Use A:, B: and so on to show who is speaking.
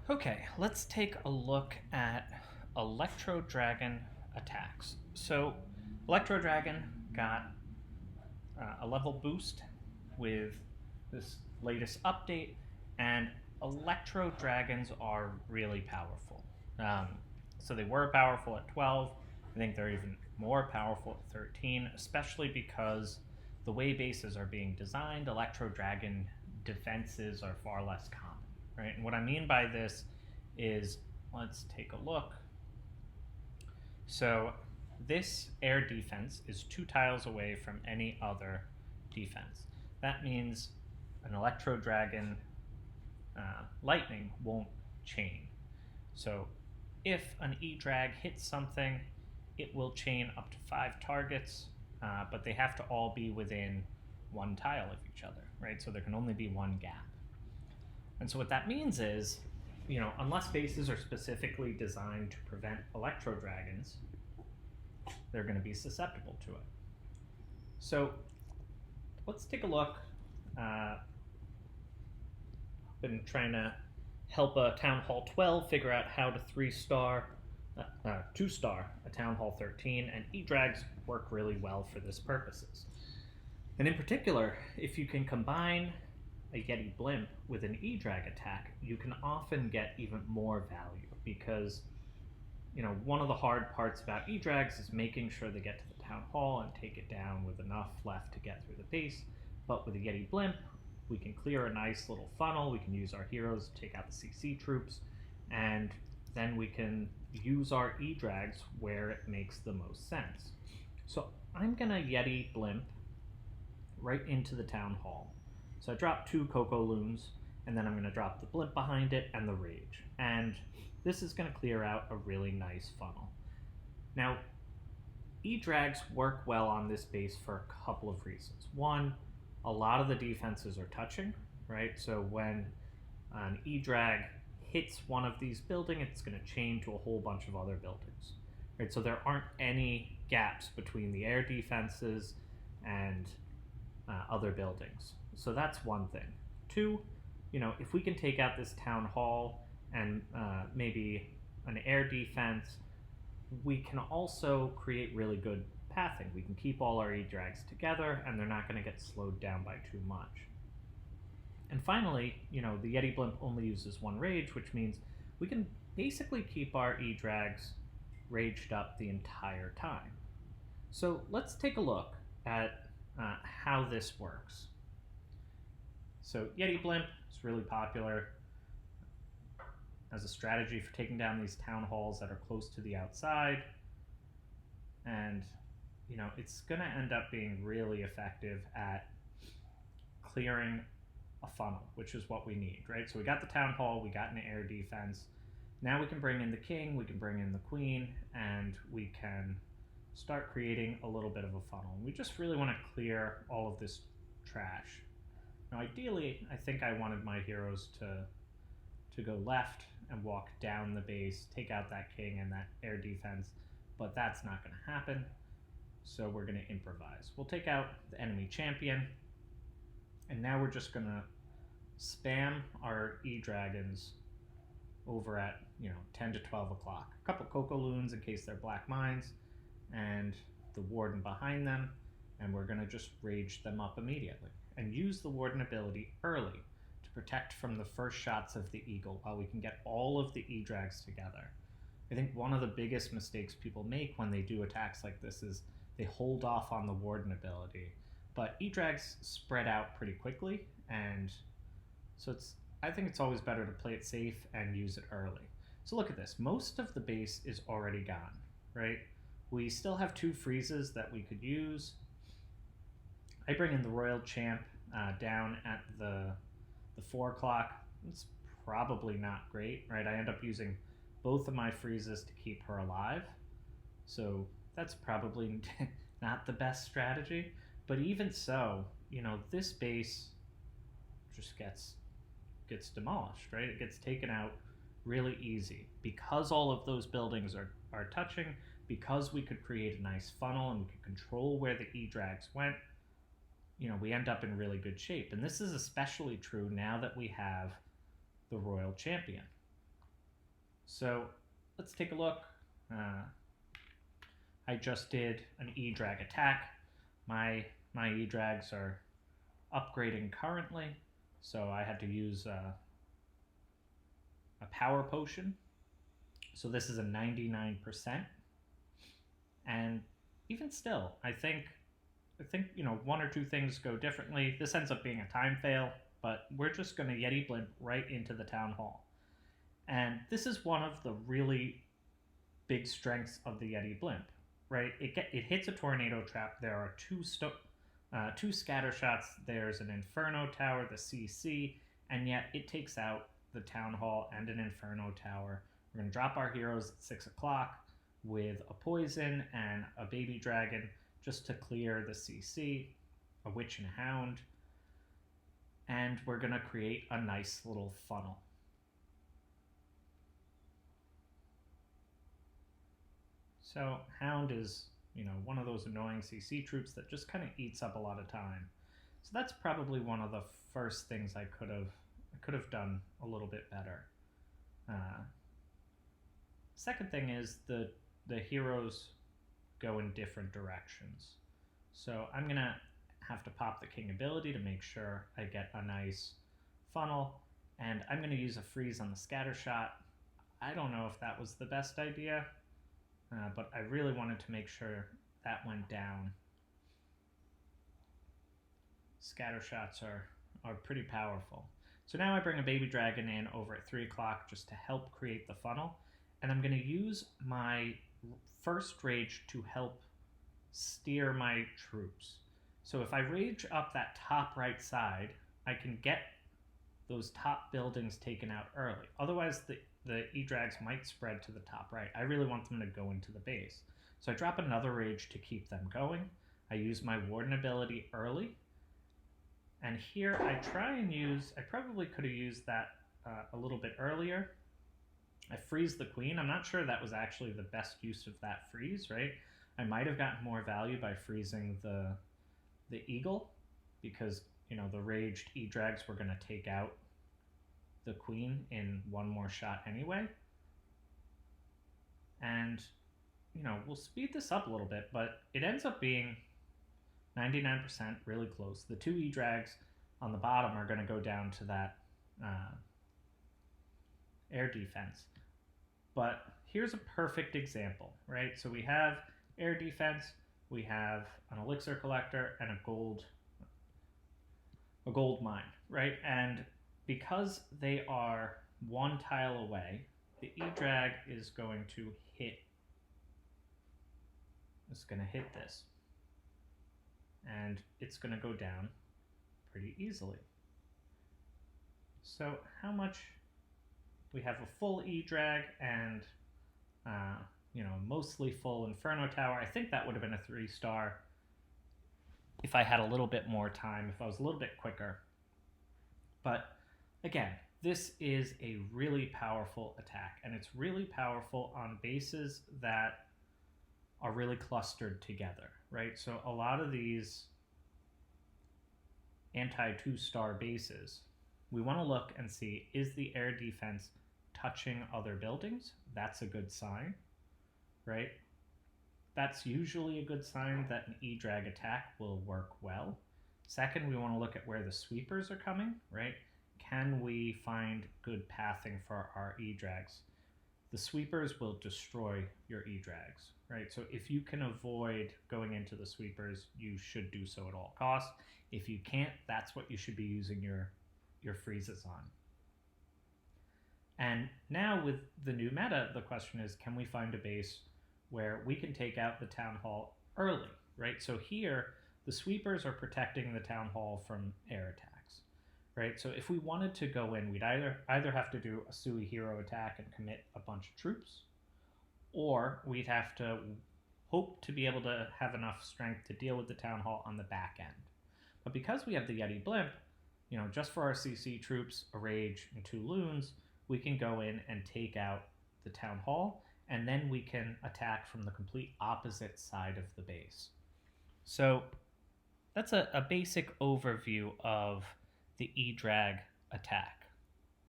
A: Okay, let's take a look at Electro Dragon attacks. So, Electro Dragon got a level boost with this latest update, and Electro Dragons are really powerful. Um, so, they were powerful at 12. I think they're even more powerful at 13, especially because the way bases are being designed, Electro Dragon defenses are far less common. Right? And what I mean by this is, let's take a look. So this air defense is 2 tiles away from any other defense. That means an Electro Dragon lightning won't chain. So if an Edrag hits something, it will chain up to 5 targets, but they have to all be within 1 tile of each other, right? So there can only be 1 gap. And so what that means is, unless bases are specifically designed to prevent Electro Dragons, they're going to be susceptible to it. So let's take a look. I've been trying to help a Town Hall 12 figure out how to 2-star a Town Hall 13, and Edrags work really well for this purposes. And in particular, if you can combine a Yeti Blimp with an Edrag attack, you can often get even more value because, one of the hard parts about Edrags is making sure they get to the Town Hall and take it down with enough left to get through the base. But with a Yeti Blimp, we can clear a nice little funnel, we can use our heroes to take out the CC troops, and then we can use our Edrags where it makes the most sense. So I'm going to Yeti Blimp right into the Town Hall. So I drop 2 Coco Loons, and then I'm going to drop the Blimp behind it and the Rage. And this is going to clear out a really nice funnel. Now, Edrags work well on this base for a couple of reasons. One, a lot of the defenses are touching, right? So when an Edrag hits one of these buildings, it's going to chain to a whole bunch of other buildings, right? So there aren't any gaps between the air defenses and other buildings. So that's one thing. 2, if we can take out this Town Hall and maybe an air defense, we can also create really good pathing. We can keep all our Edrags together, and they're not going to get slowed down by too much. And finally, the Yeti Blimp only uses 1 Rage, which means we can basically keep our Edrags raged up the entire time. So let's take a look at how this works. So Yeti Blimp is really popular as a strategy for taking down these town halls that are close to the outside. And, it's going to end up being really effective at clearing a funnel, which is what we need, right? So we got the town hall, we got an air defense. Now we can bring in the king, we can bring in the queen, and we can start creating a little bit of a funnel. We just really want to clear all of this trash. Now, ideally, I think I wanted my heroes to go left and walk down the base, take out that king and that air defense, but that's not going to happen, so we're going to improvise. We'll take out the enemy champion, and now we're just going to spam our E-Dragons over at 10 to 12 o'clock. A couple Coco Loons in case they're black mines, and the Warden behind them, and we're going to just rage them up immediately and use the Warden ability early to protect from the first shots of the Eagle while we can get all of the E-Drags together. I think one of the biggest mistakes people make when they do attacks like this is they hold off on the Warden ability, but E-Drags spread out pretty quickly, and so I think it's always better to play it safe and use it early. So look at this, most of the base is already gone, right? We still have 2 freezes that we could use. I bring in the Royal Champ down at the 4 o'clock. It's probably not great, right? I end up using both of my freezes to keep her alive. So that's probably not the best strategy. But even so, this base just gets demolished, right? It gets taken out really easy. Because all of those buildings are touching, because we could create a nice funnel and we could control where the E-Drags went, we end up in really good shape. And this is especially true now that we have the Royal Champion. So let's take a look. I just did an Edrag attack. My Edrags are upgrading currently, so I had to use a power potion. So this is a 99%. And even still, I think one or two things go differently. This ends up being a time fail, but we're just going to Yeti Blimp right into the town hall. And this is one of the really big strengths of the Yeti Blimp, right? It hits a tornado trap. There are two scatter shots. There's an Inferno Tower, the CC, and yet it takes out the Town Hall and an Inferno Tower. We're going to drop our heroes at 6 o'clock with a Poison and a Baby Dragon just to clear the CC, a Witch and a Hound, and we're going to create a nice little funnel. So Hound is, one of those annoying CC troops that just kind of eats up a lot of time. So that's probably one of the first things I could have done a little bit better. Second thing is the heroes go in different directions. So I'm gonna have to pop the King ability to make sure I get a nice funnel, and I'm gonna use a freeze on the scatter shot. I don't know if that was the best idea, but I really wanted to make sure that went down. Scatter shots are pretty powerful. So now I bring a Baby Dragon in over at 3 o'clock just to help create the funnel, and I'm going to use my first rage to help steer my troops. So if I rage up that top right side, I can get those top buildings taken out early. Otherwise, the Edrags might spread to the top right. I really want them to go into the base. So I drop another rage to keep them going. I use my Warden ability early. And here I probably could have used that a little bit earlier. I freeze the Queen. I'm not sure that was actually the best use of that freeze, right? I might have gotten more value by freezing the Eagle, because the raged Edrags were going to take out the Queen in one more shot anyway. And we'll speed this up a little bit, but it ends up being 99%, really close. The two Edrags on the bottom are going to go down to that air defense. But here's a perfect example, right? So we have air defense, we have an elixir collector, and a gold mine, right? And because they are one tile away, the Edrag is going to hit. It's going to hit this, and it's going to go down pretty easily. So how much? We have a full Edrag and mostly full Inferno Tower. I think that would have been a 3-star if I had a little bit more time, if I was a little bit quicker. But again, this is a really powerful attack, and it's really powerful on bases that are really clustered together, right? So a lot of these anti-2-star bases, we want to look and see, is the air defense touching other buildings? That's a good sign, right? That's usually a good sign that an Edrag attack will work well. Second, we want to look at where the sweepers are coming, right? Can we find good pathing for our Edrags? The sweepers will destroy your Edrags, right? So if you can avoid going into the sweepers, you should do so at all costs. If you can't, that's what you should be using your freezes on. And now with the new meta, the question is, can we find a base where we can take out the town hall early, right? So here, the sweepers are protecting the town hall from air attacks, right? So if we wanted to go in, we'd either have to do a Sui hero attack and commit a bunch of troops, or we'd have to hope to be able to have enough strength to deal with the town hall on the back end. But because we have the Yeti Blimp, just for our CC troops, a rage, and 2 loons, we can go in and take out the town hall, and then we can attack from the complete opposite side of the base. So that's a basic overview of the Edrag attack.